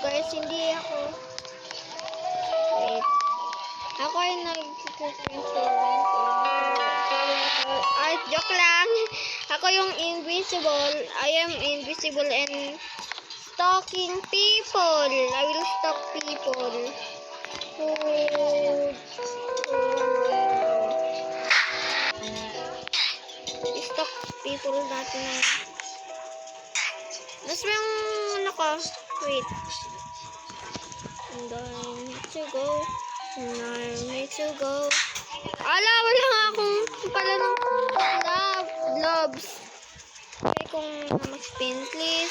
guys, hindi ako. Wait. Ako ay nag-control. Ay, joke lang. Ako yung invisible. I am invisible and stalking people. I will stalk people. Stalk people natin. Mas yung ano ko? Wait. And I need to go. And I need to go. Ala, wala nga akong pala ng gloves. Okay, kung mag-spin, please.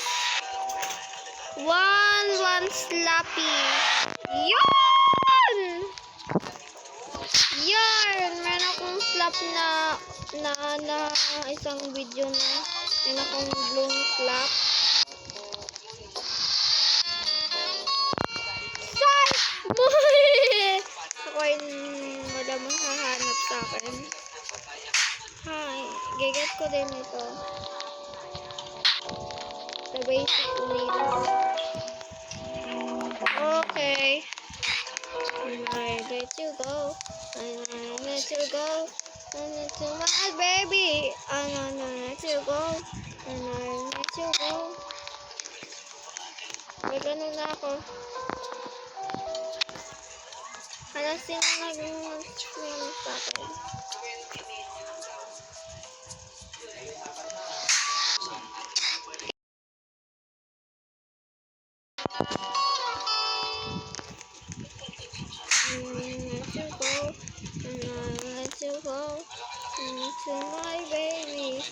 One slappy. Yun! Yarn! Meron akong slap na isang video na meron akong blown slap. Ako ay wala mong hahanap sa akin. Hi, giget ko din ito. The basic needs. Okay. I let you go. I let you go. I let you my baby. I let you go. I let you go. May ganun na ako. Halos sino nag-swim sa akin. Let you go to my baby.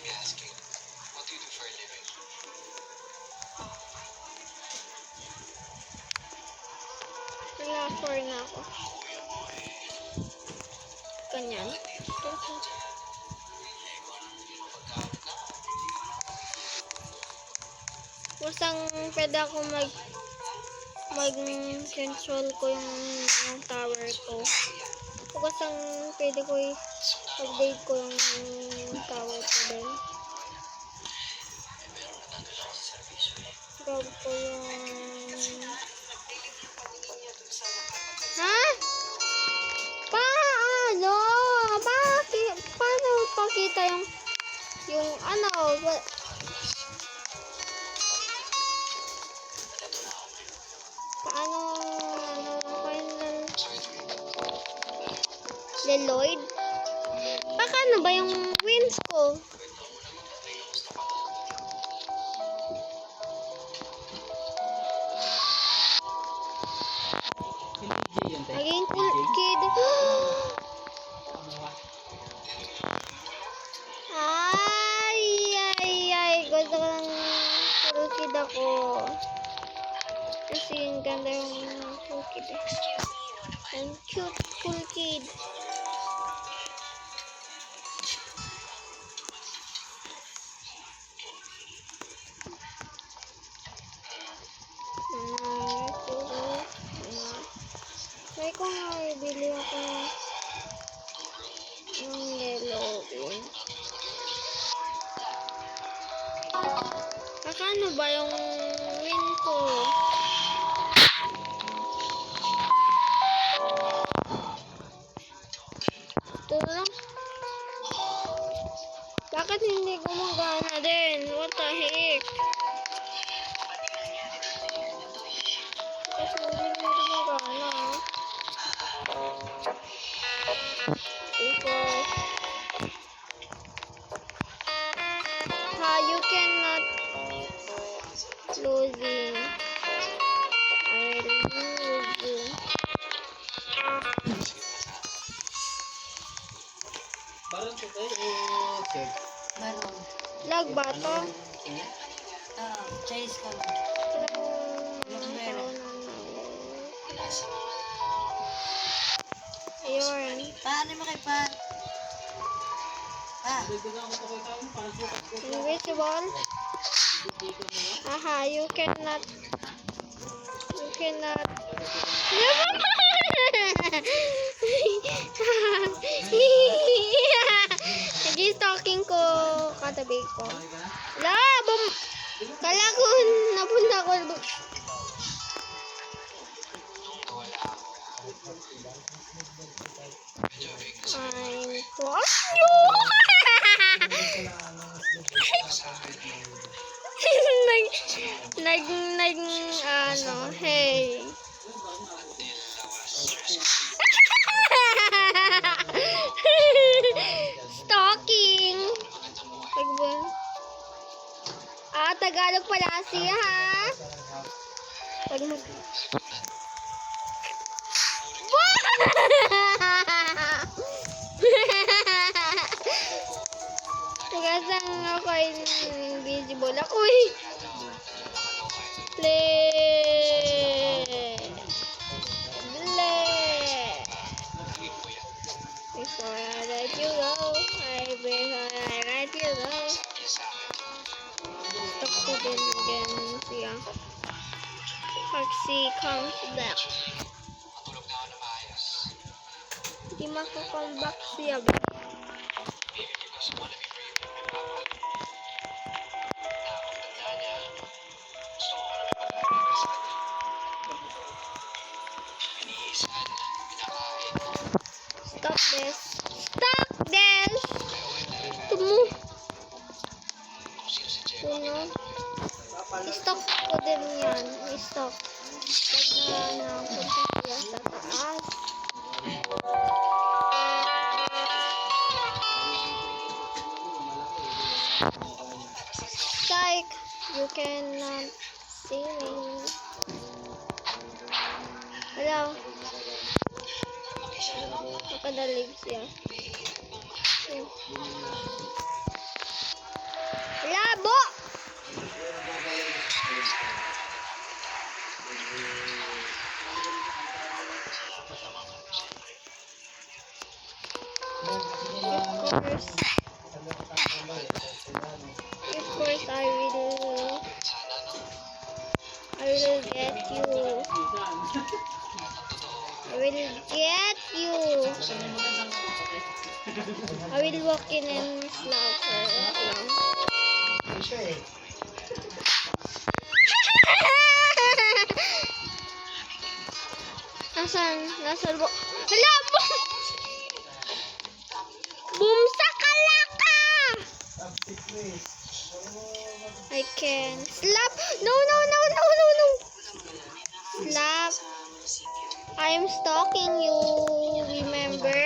Wala 4 na ako. Ganyan. Kusang pwede ako mag-control ko yung tower ko. Kusang pwede ko i-update ko yung tower ko din. Grab ko yung... Ha? Paano? Bakit? Paano pakita yung ano? Paano final Leloid? Paano ba yung wins ko? Naging cool kid. Ay. Gusto ko ng cool kid ako. Kasi yung ganda yung cool kid. Ang cute cool kid. Try ko nga ibili ako ng yellow win. Kakano ba yung win ko? Ito lang. Bakit hindi gumagana din? What the heck? Kasi hindi gumagana. You cannot losing. I lose. Barang ko tayo check. Meron. Lag ba to? Chase ka lang. Ayun. Paano mo kay pa? Invisible. Aha, you cannot. Nag-stalking ko katabi ko. Kala ko napunta ko. I'm for you. Ano, hey. Stalking. Tagalog pala siya, ha? Pag mag... Tugasang ako invisible ako, eh. Play. Before I let you go, before I let you go. Stuck ko din again siya. Foxy comes back. Hindi maka-come back siya ba? Stop this. Stop this! Tumo. Puno. I-stop ko din yan. I-stop. Pag napunta siya sa taas. Psych! You cannot see me. Hello? Nakadalig siya. Labo! Of course, I will get you. I will get you. I will walk in and slap her. Nasaan mo? Hala! Boom sakalaka! I can slap. No. Slap. I'm stalking you. Remember?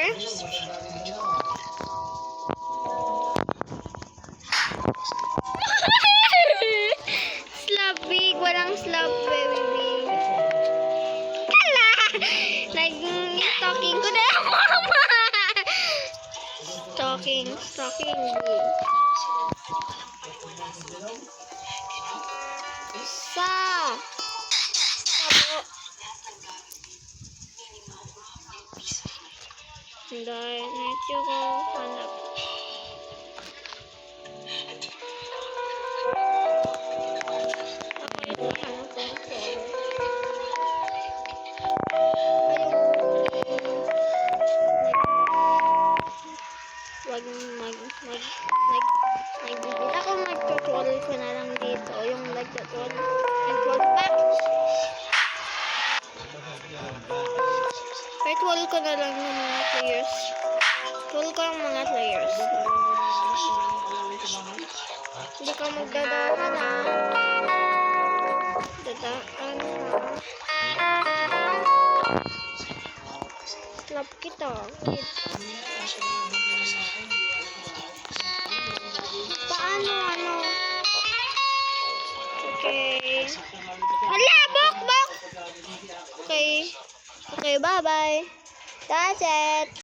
Slap big. Walang slap very big. Kala! Nag-stalking ko na yung mama. Stalking big. Sabo. Dahil medyo ko hanap. Ako yung hanap ko. Ako mag-tutorial ko na lang dito. Yung nag-tutorial. Tutorial ko na lang ng mga players. Tutorial ko ng mga players. Hindi ka magdadaan, ha? Dadaan, ha? Slap kita. Wait. Paano? Okay. Hala, bok! Okay, bye-bye. That's it.